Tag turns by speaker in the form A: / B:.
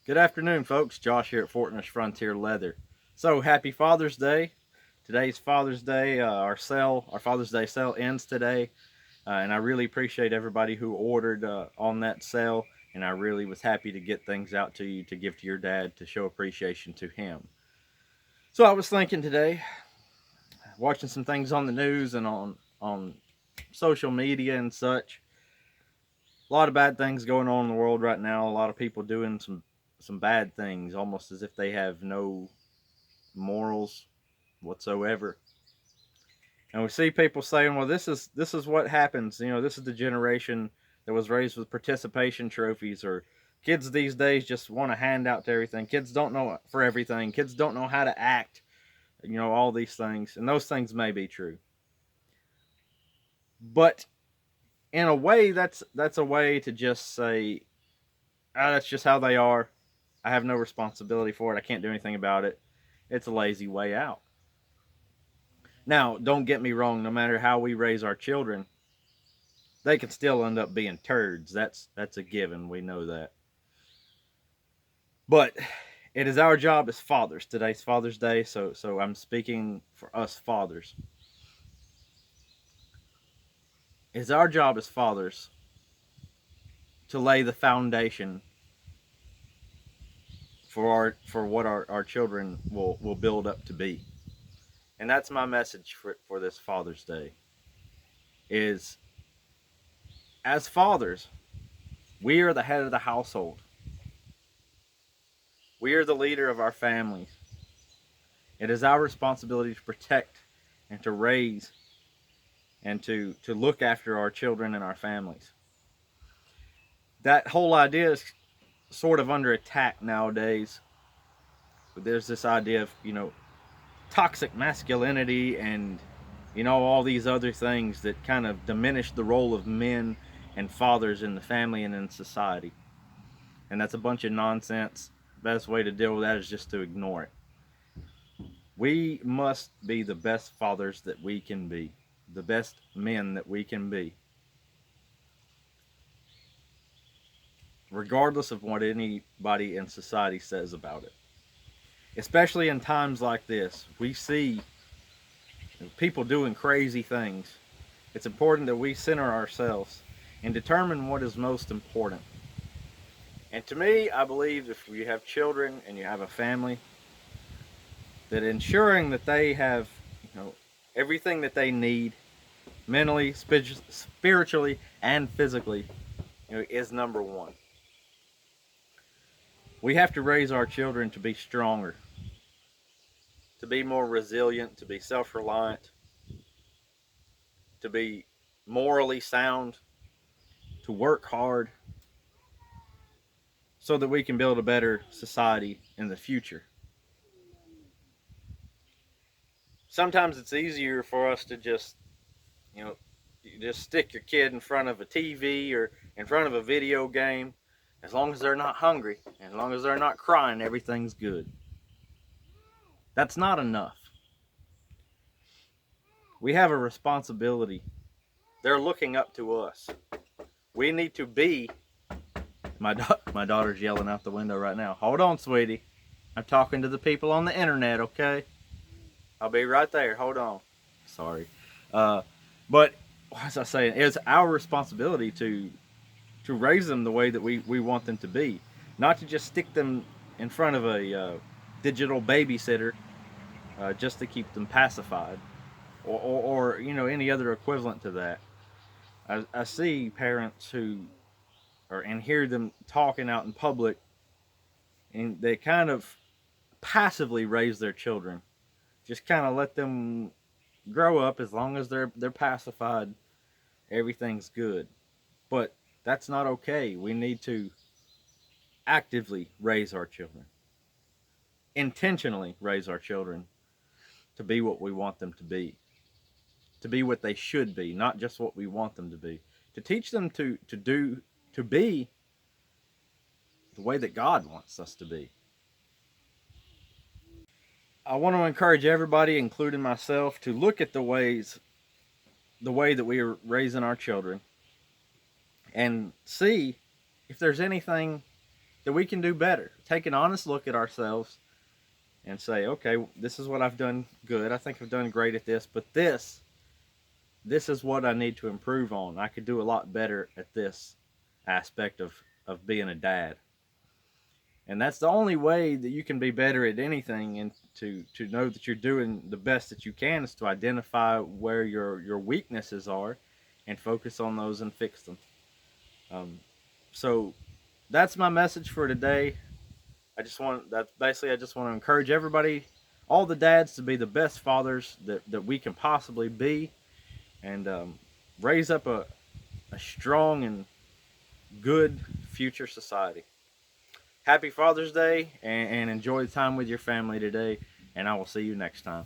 A: Good afternoon, folks. Josh here at Fortner's Frontier Leather. So, happy Father's Day. Today's Father's Day. Our Father's Day sale ends today. And I really appreciate everybody who ordered on that sale. And I really was happy to get things out to you to give to your dad to show appreciation to him. So, I was thinking today, watching some things on the news and on social media and such. A lot of bad things going on in the world right now. A lot of people doing some bad things, almost as if they have no morals whatsoever. And we see people saying, "Well, this is what happens. You know, this is the generation that was raised with participation trophies." Or kids these days just want to hand out to everything. Kids don't know for everything. Kids don't know how to act. You know, all these things, and those things may be true. But in a way, that's a way to just say, that's just how they are. I have no responsibility for it. I can't do anything about it. It's a lazy way out. Now, don't get me wrong. No matter how we raise our children, they can still end up being turds. That's a given. We know that. But it is our job as fathers. Today's Father's Day, so I'm speaking for us fathers. It's our job as fathers to lay the foundation for what our children will build up to be. And that's my message for this Father's Day. Is as fathers, we are the head of the household. We are the leader of our families. It is our responsibility to protect and to raise and to look after our children and our families. That whole idea is sort of under attack nowadays. There's this idea of, toxic masculinity and, all these other things that kind of diminish the role of men and fathers in the family and in society. And that's a bunch of nonsense. Best way to deal with that is just to ignore it. We must be the best fathers that we can be, the best men that we can be, regardless of what anybody in society says about it. Especially in times like this, we see people doing crazy things. It's important that we center ourselves and determine what is most important. And to me, I believe if you have children and you have a family, that ensuring that they have, everything that they need, mentally, spiritually, and physically, is number one. We have to raise our children to be stronger, to be more resilient, to be self-reliant, to be morally sound, to work hard, so that we can build a better society in the future. Sometimes it's easier for us to just stick your kid in front of a TV or in front of a video game. As long as they're not hungry, as long as they're not crying, everything's good. That's not enough. We have a responsibility. They're looking up to us. We need to be. My daughter's yelling out the window right now. Hold on, sweetie. I'm talking to the people on the internet, okay? I'll be right there. Hold on. Sorry. But as I say, it's our responsibility to raise them the way that we want them to be. Not to just stick them in front of a digital babysitter just to keep them pacified. Or any other equivalent to that. I see parents who and hear them talking out in public, and they kind of passively raise their children. Just kind of let them grow up. As long as they're pacified, everything's good. But that's not okay. We need to actively raise our children, intentionally raise our children to be what we want them to be what they should be, not just what we want them to be. To teach them to be the way that God wants us to be. I want to encourage everybody, including myself, to look at the way that we are raising our children and see if there's anything that we can do better. take an honest look at ourselves and say, okay, this is what I've done good. I think I've done great at this, but this is what I need to improve on. I could do a lot better at this aspect of being a dad. And that's the only way that you can be better at anything, and to know that you're doing the best that you can is to identify where your weaknesses are and focus on those and fix them. So that's my message for today. I just want to encourage everybody, all the dads, to be the best fathers that we can possibly be, and raise up a strong and good future society. Happy Father's Day, and enjoy the time with your family today, and I will see you next time.